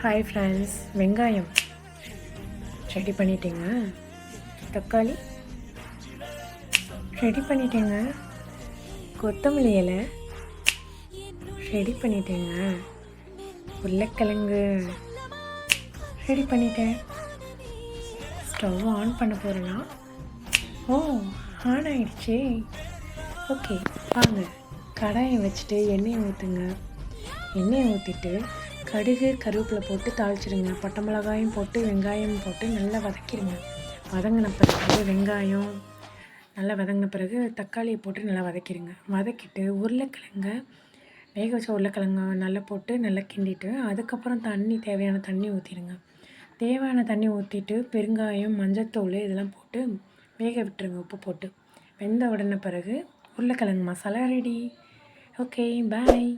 Hi friends, வெங்காயம் ready பண்ணிட்டேங்க. தக்காளி ரெடி பண்ணிட்டேங்க. கொத்தமல்லி இலை ரெடி பண்ணிட்டேங்க. உருளைக்கிழங்கு ரெடி பண்ணிட்டேன். ஸ்டவ் ஆன் பண்ண போகிறேன்னா ஆன் ஆயிடுச்சே. ஓகே, வாங்க கடாயை வச்சுட்டு எண்ணெயை ஊற்றுங்க. எண்ணெயை ஊற்றிட்டு கடுகு கருவேப்பிலை போட்டு தாளிச்சிடுங்க. பட்டை மிளகாயும் போட்டு வெங்காயம் போட்டு நல்லா வதக்கிடுங்க. வதங்கின பிறகு வெங்காயம் நல்லா வதங்கின பிறகு தக்காளியை போட்டு நல்லா வதக்கிடுங்க. வதக்கிட்டு உருளைக்கிழங்க வேக வச்ச உருளைக்கிழங்க நல்லா போட்டு நல்லா கிண்டிட்டு அதுக்கப்புறம் தேவையான தண்ணி ஊற்றிடுங்க. தேவையான தண்ணி ஊற்றிட்டு பெருங்காயம் மஞ்சத்தூள் இதெல்லாம் போட்டு வேக விட்டுருங்க. உப்பு போட்டு வெந்த உடனே பிறகு உருளைக்கிழங்கு மசாலா ரெடி. ஓகே, பாய்.